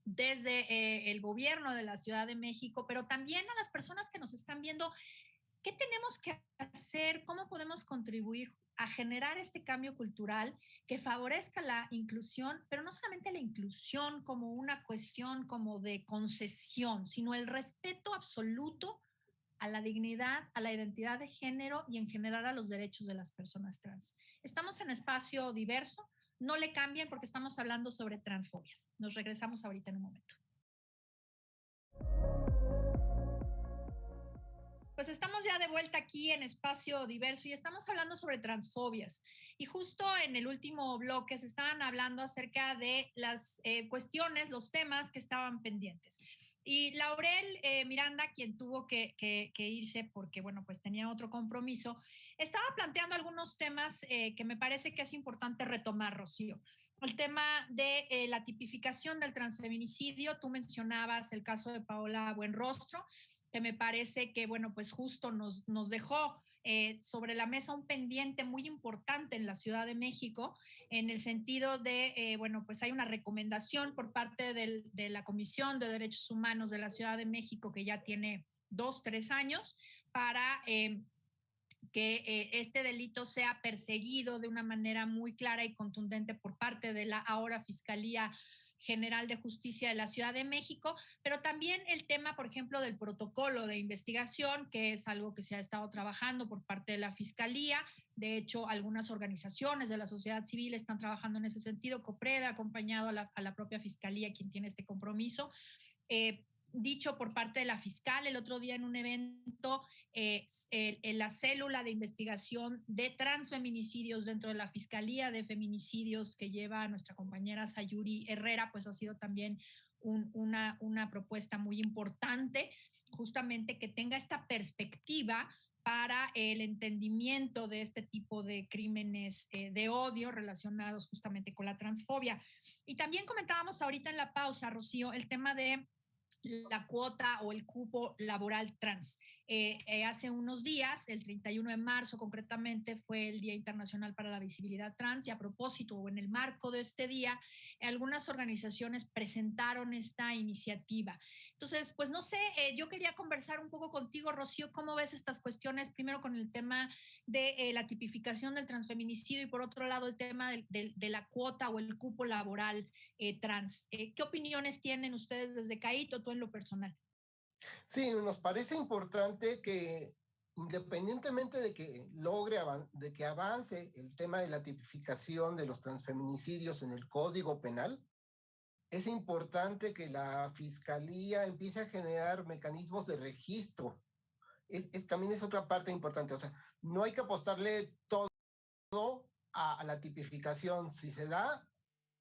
desde el gobierno de la Ciudad de México, pero también a las personas que nos están viendo. ¿Qué tenemos que hacer? ¿Cómo podemos contribuir a generar este cambio cultural que favorezca la inclusión, pero no solamente la inclusión como una cuestión como de concesión, sino el respeto absoluto a la dignidad, a la identidad de género y en general a los derechos de las personas trans? Estamos en Espacio Diverso, no le cambien porque estamos hablando sobre transfobias. Nos regresamos ahorita en un momento. Pues estamos ya de vuelta aquí en Espacio Diverso y estamos hablando sobre transfobias. Y justo en el último bloque se estaban hablando acerca de las cuestiones, los temas que estaban pendientes. Y Laurel Miranda, quien tuvo que irse porque, bueno, pues tenía otro compromiso, estaba planteando algunos temas que me parece que es importante retomar, Rocío. El tema de la tipificación del transfeminicidio, tú mencionabas el caso de Paola Buenrostro, que me parece que, bueno, pues justo nos dejó sobre la mesa un pendiente muy importante en la Ciudad de México, en el sentido de, bueno, pues hay una recomendación por parte de la Comisión de Derechos Humanos de la Ciudad de México que ya tiene 2, 3 años para que este delito sea perseguido de una manera muy clara y contundente por parte de la ahora Fiscalía General de Justicia de la Ciudad de México, pero también el tema, por ejemplo, del protocolo de investigación, que es algo que se ha estado trabajando por parte de la Fiscalía. De hecho, algunas organizaciones de la sociedad civil están trabajando en ese sentido. COPRED ha acompañado a la propia Fiscalía, quien tiene este compromiso. Dicho por parte de la fiscal el otro día en un evento, en la célula de investigación de transfeminicidios dentro de la Fiscalía de Feminicidios que lleva a nuestra compañera Sayuri Herrera, pues ha sido también una propuesta muy importante, justamente que tenga esta perspectiva para el entendimiento de este tipo de crímenes de odio relacionados justamente con la transfobia. Y también comentábamos ahorita en la pausa, Rocío, el tema de la cuota o el cupo laboral trans. Hace unos días, el 31 de marzo concretamente, fue el Día Internacional para la Visibilidad Trans y a propósito o en el marco de este día, algunas organizaciones presentaron esta iniciativa. Entonces, pues no sé, yo quería conversar un poco contigo, Rocío, ¿cómo ves estas cuestiones? Primero con el tema de la tipificación del transfeminicidio y por otro lado el tema de la cuota o el cupo laboral trans. ¿Qué opiniones tienen ustedes desde CAIT o tú en lo personal? Sí, nos parece importante que independientemente de que de que avance el tema de la tipificación de los transfeminicidios en el Código Penal, es importante que la Fiscalía empiece a generar mecanismos de registro. También es otra parte importante, o sea, no hay que apostarle todo a la tipificación. Si se da,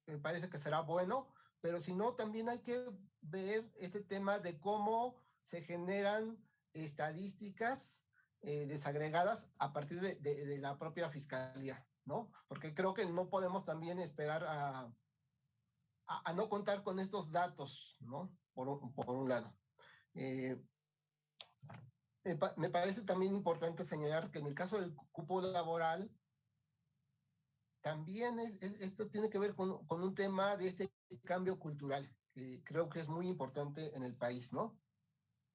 me parece que será bueno, pero si no, también hay que ver este tema de cómo se generan estadísticas desagregadas a partir de la propia fiscalía, ¿no? Porque creo que no podemos también esperar a no contar con estos datos, ¿no? Por un lado. Me parece también importante señalar que en el caso del cupo laboral, también esto tiene que ver con un tema de este cambio cultural, que creo que es muy importante en el país, ¿no?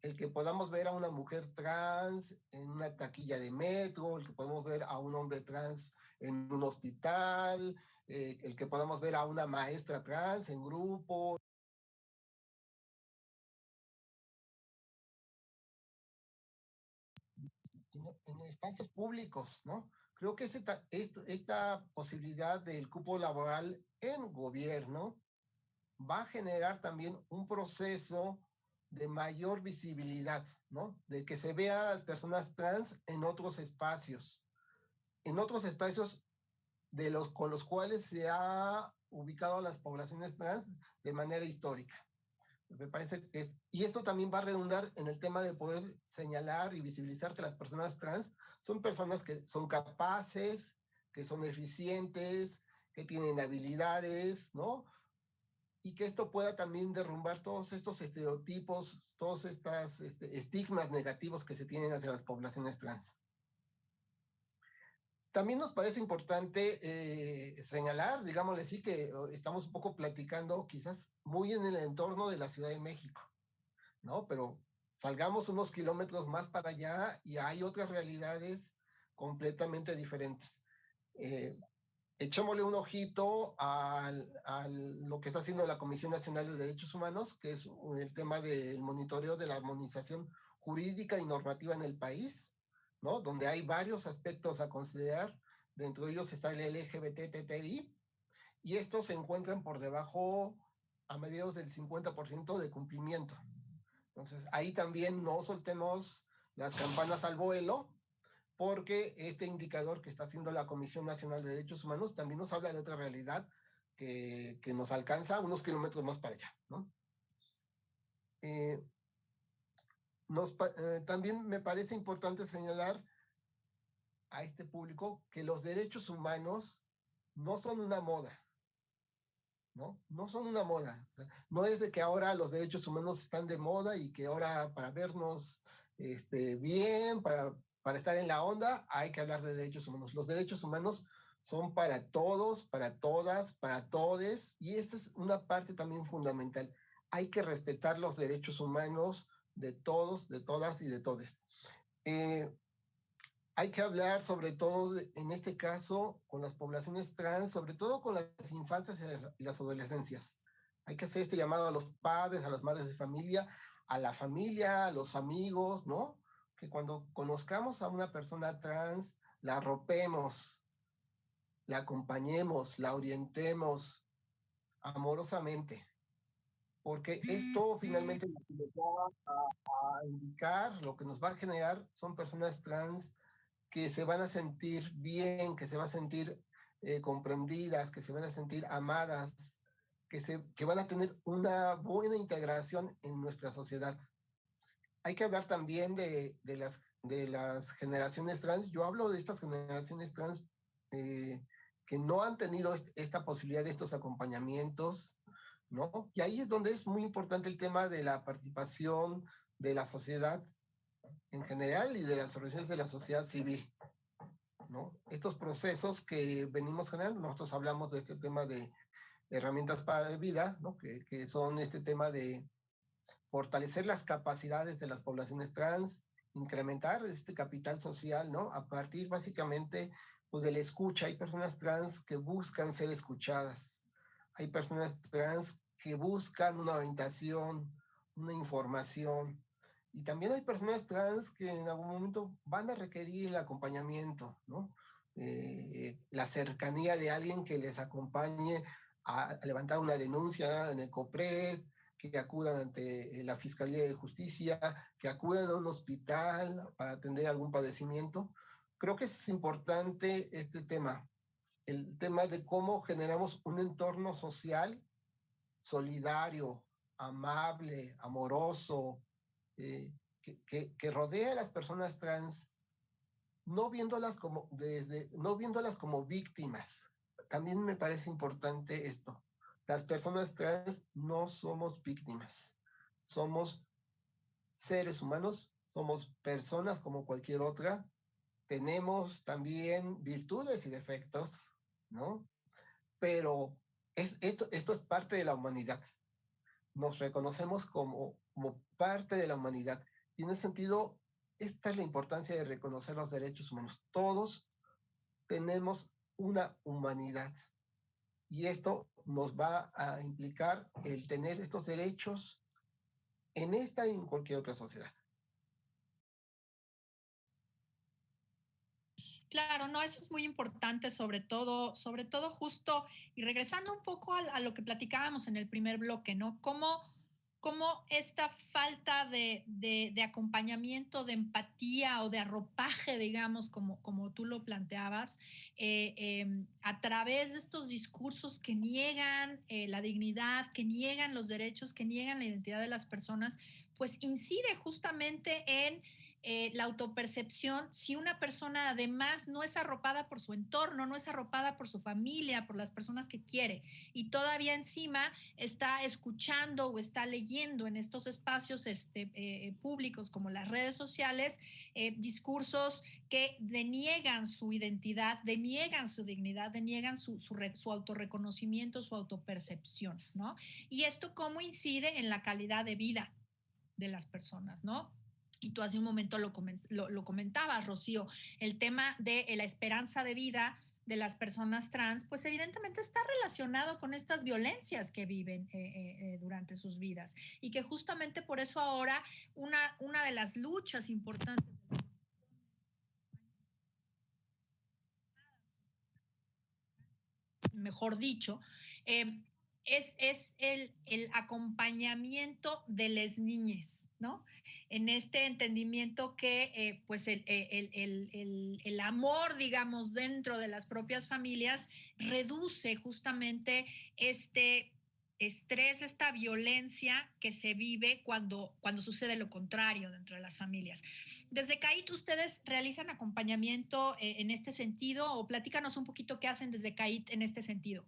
El que podamos ver a una mujer trans en una taquilla de metro, el que podamos ver a un hombre trans en un hospital, el que podamos ver a una maestra trans en grupo. En espacios públicos, ¿no? Creo que esta posibilidad del cupo laboral en gobierno va a generar también un proceso de mayor visibilidad, ¿no? De que se vea a las personas trans en otros espacios con los cuales se ha ubicado a las poblaciones trans de manera histórica. Me parece que y esto también va a redundar en el tema de poder señalar y visibilizar que las personas trans son personas que son capaces, que son eficientes, que tienen habilidades, ¿no? Y que esto pueda también derrumbar todos estos estereotipos, todos estos estigmas negativos que se tienen hacia las poblaciones trans. También nos parece importante señalar, digámosle así, que estamos un poco platicando quizás muy en el entorno de la Ciudad de México, ¿no? Pero salgamos unos kilómetros más para allá y hay otras realidades completamente diferentes. Echémosle un ojito a lo que está haciendo la Comisión Nacional de Derechos Humanos, que es el tema del monitoreo de la armonización jurídica y normativa en el país, ¿no? Donde hay varios aspectos a considerar, dentro de ellos está el LGBTTI, y estos se encuentran por debajo a mediados del 50% de cumplimiento. Entonces, ahí también no soltemos las campanas al vuelo, porque este indicador que está haciendo la Comisión Nacional de Derechos Humanos también nos habla de otra realidad que nos alcanza unos kilómetros más para allá, ¿no? Eh, también me parece importante señalar a este público que los derechos humanos no son una moda, ¿no? No son una moda. O sea, no es de que ahora los derechos humanos están de moda y que ahora para vernos bien, para estar en la onda, hay que hablar de derechos humanos. Los derechos humanos son para todos, para todas, para todes, y esta es una parte también fundamental. Hay que respetar los derechos humanos de todos, de todas y de todes. Hay que hablar sobre todo, en este caso, con las poblaciones trans, sobre todo con las infancias y las adolescencias. Hay que hacer este llamado a los padres, a las madres de familia, a los amigos, ¿no? Que cuando conozcamos a una persona trans, la arropemos, la acompañemos, la orientemos amorosamente, porque esto finalmente lo que nos va a indicar, lo que nos va a generar son personas trans que se van a sentir bien, que se van a sentir comprendidas, que se van a sentir amadas, que van a tener una buena integración en nuestra sociedad. Hay que hablar también de las generaciones trans. Yo hablo de estas generaciones trans que no han tenido esta posibilidad de estos acompañamientos, ¿no? Y ahí es donde es muy importante el tema de la participación de la sociedad en general y de las organizaciones de la sociedad civil, ¿no? Estos procesos que venimos generando, nosotros hablamos de este tema de herramientas para la vida, ¿no? Que son este tema de fortalecer las capacidades de las poblaciones trans, incrementar este capital social, ¿no? A partir básicamente pues, de la escucha. Hay personas trans que buscan ser escuchadas, hay personas trans que buscan una orientación, una información, y también hay personas trans que en algún momento van a requerir el acompañamiento, ¿no? La cercanía de alguien que les acompañe a levantar una denuncia en el COPRED, que acudan ante la Fiscalía de Justicia, que acudan a un hospital para atender algún padecimiento. Creo que es importante este tema, el tema de cómo generamos un entorno social solidario, amable, amoroso, que rodea a las personas trans, no viéndolas como víctimas. También me parece importante esto. Las personas trans no somos víctimas, somos seres humanos, somos personas como cualquier otra, tenemos también virtudes y defectos, ¿no? Pero esto es parte de la humanidad. Nos reconocemos como parte de la humanidad. Y en ese sentido, esta es la importancia de reconocer los derechos humanos. Todos tenemos una humanidad y esto nos va a implicar el tener estos derechos en esta y en cualquier otra sociedad. Claro, no, eso es muy importante, sobre todo justo, y regresando un poco a lo que platicábamos en el primer bloque, ¿no? Cómo esta falta de acompañamiento, de empatía o de arropaje, digamos, como tú lo planteabas, a través de estos discursos que niegan la dignidad, que niegan los derechos, que niegan la identidad de las personas, pues incide justamente en la autopercepción, si una persona además no es arropada por su entorno, no es arropada por su familia, por las personas que quiere, y todavía encima está escuchando o está leyendo en estos espacios públicos como las redes sociales, discursos que deniegan su identidad, deniegan su dignidad, deniegan su autorreconocimiento, su autopercepción, ¿no? Y esto cómo incide en la calidad de vida de las personas, ¿no? Y tú hace un momento lo comentabas, Rocío, el tema de la esperanza de vida de las personas trans, pues evidentemente está relacionado con estas violencias que viven durante sus vidas y que justamente por eso ahora una de las luchas importantes, mejor dicho, es el acompañamiento de las niñas, ¿no? En este entendimiento que pues el amor, digamos, dentro de las propias familias reduce justamente este estrés, esta violencia que se vive cuando sucede lo contrario dentro de las familias. Desde CAIT, ¿ustedes realizan acompañamiento en este sentido o platícanos un poquito qué hacen desde CAIT en este sentido?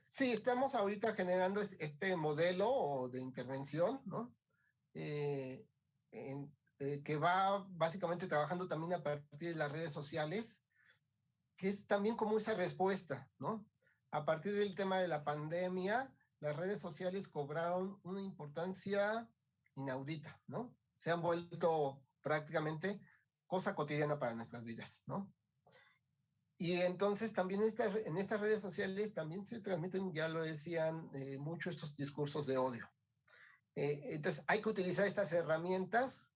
Sí, estamos ahorita generando este modelo de intervención, ¿no? Eh, en, que va básicamente trabajando también a partir de las redes sociales, que es también como esa respuesta, ¿no? A partir del tema de la pandemia, las redes sociales cobraron una importancia inaudita, ¿no? Se han vuelto prácticamente cosa cotidiana para nuestras vidas, ¿no? Y entonces también en estas redes sociales también se transmiten, ya lo decían, mucho estos discursos de odio. Entonces hay que utilizar estas herramientas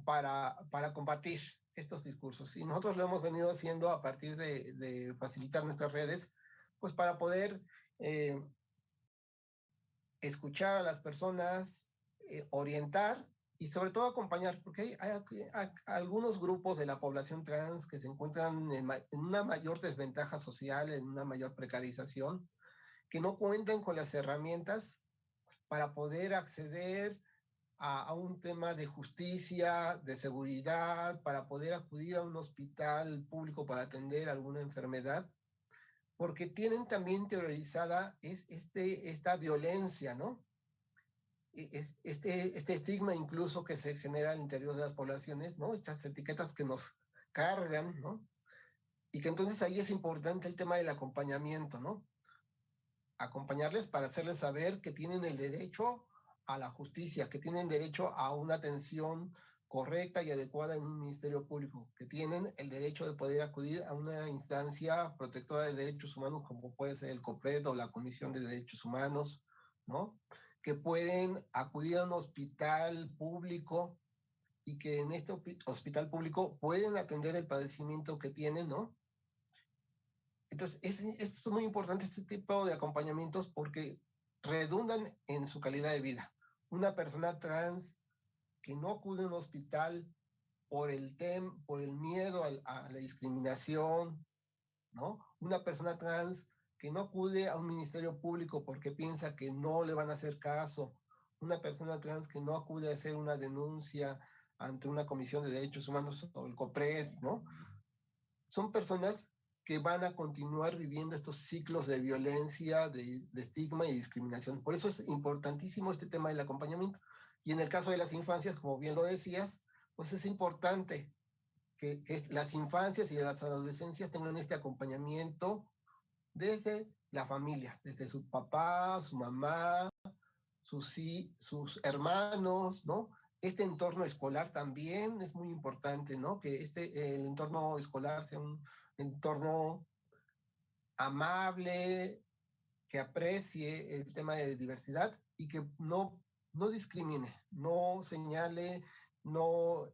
para combatir estos discursos. Y nosotros lo hemos venido haciendo a partir de facilitar nuestras redes, pues para poder escuchar a las personas, orientar y sobre todo acompañar, porque hay algunos grupos de la población trans que se encuentran en una mayor desventaja social, en una mayor precarización, que no cuentan con las herramientas para poder acceder a un tema de justicia, de seguridad, para poder acudir a un hospital público para atender alguna enfermedad, porque tienen también teorizada esta violencia, ¿no? Este estigma incluso que se genera al interior de las poblaciones, ¿no? Estas etiquetas que nos cargan, ¿no? Y que entonces ahí es importante el tema del acompañamiento, ¿no? Acompañarles para hacerles saber que tienen el derecho a la justicia, que tienen derecho a una atención correcta y adecuada en un ministerio público, que tienen el derecho de poder acudir a una instancia protectora de derechos humanos como puede ser el COPRED o la Comisión de Derechos Humanos, ¿no? Que pueden acudir a un hospital público y que en este hospital público pueden atender el padecimiento que tienen, ¿no? Entonces, es muy importante este tipo de acompañamientos porque redundan en su calidad de vida. Una persona trans que no acude a un hospital por el miedo a la discriminación, ¿no? Una persona trans que no acude a un ministerio público porque piensa que no le van a hacer caso. Una persona trans que no acude a hacer una denuncia ante una comisión de derechos humanos o el COPRED, ¿no? Son personas que van a continuar viviendo estos ciclos de violencia, de estigma y discriminación. Por eso es importantísimo este tema del acompañamiento. Y en el caso de las infancias, como bien lo decías, pues es importante que las infancias y las adolescencias tengan este acompañamiento desde la familia, desde su papá, su mamá, sus hermanos, ¿no? Este entorno escolar también es muy importante, ¿no? Que el entorno escolar sea un entorno amable, que aprecie el tema de diversidad y que no discrimine, no señale, no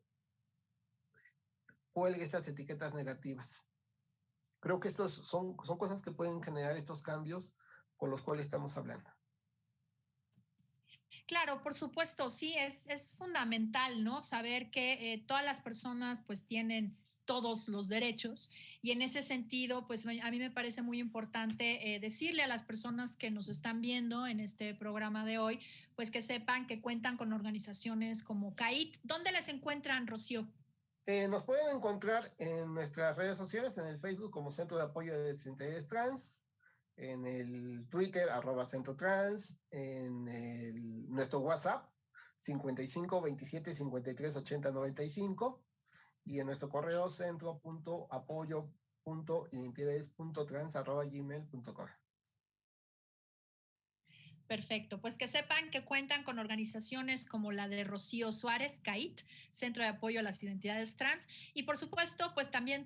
cuelgue estas etiquetas negativas. Creo que estos son cosas que pueden generar estos cambios con los cuales estamos hablando. Claro, por supuesto, sí, es fundamental, ¿no? Saber que todas las personas pues tienen todos los derechos y en ese sentido, pues a mí me parece muy importante decirle a las personas que nos están viendo en este programa de hoy, pues que sepan que cuentan con organizaciones como CAIT. ¿Dónde les encuentran, Rocío? Nos pueden encontrar en nuestras redes sociales, en el Facebook como Centro de Apoyo de Desinterés Trans, en el Twitter, @CentroTrans, nuestro WhatsApp, 55 27 53 80 95, y en nuestro correo centro.apoyo.identidades.trans@gmail.com. Perfecto, pues que sepan que cuentan con organizaciones como la de Rocío Suárez, CAIT, Centro de Apoyo a las Identidades Trans, y por supuesto, pues también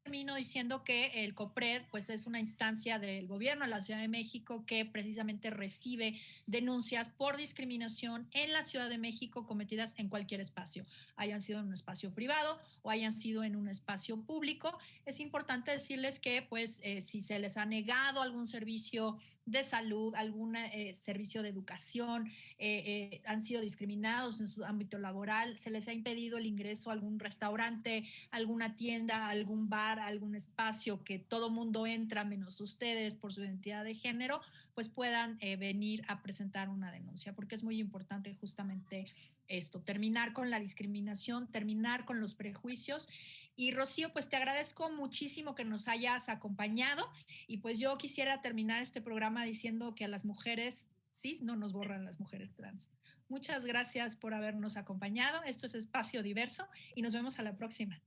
termino diciendo que el COPRED pues es una instancia del gobierno de la Ciudad de México que precisamente recibe denuncias por discriminación en la Ciudad de México cometidas en cualquier espacio, hayan sido en un espacio privado o hayan sido en un espacio público. Es importante decirles que pues si se les ha negado algún servicio de salud, algún servicio de educación, han sido discriminados en su ámbito laboral, se les ha impedido el ingreso a algún restaurante, alguna tienda, algún bar, algún espacio que todo mundo entra menos ustedes por su identidad de género, pues puedan venir a presentar una denuncia, porque es muy importante justamente esto, terminar con la discriminación, terminar con los prejuicios. Y Rocío, pues te agradezco muchísimo que nos hayas acompañado y pues yo quisiera terminar este programa diciendo que a las mujeres, sí, no nos borran las mujeres trans. Muchas gracias por habernos acompañado. Esto es Espacio Diverso y nos vemos a la próxima.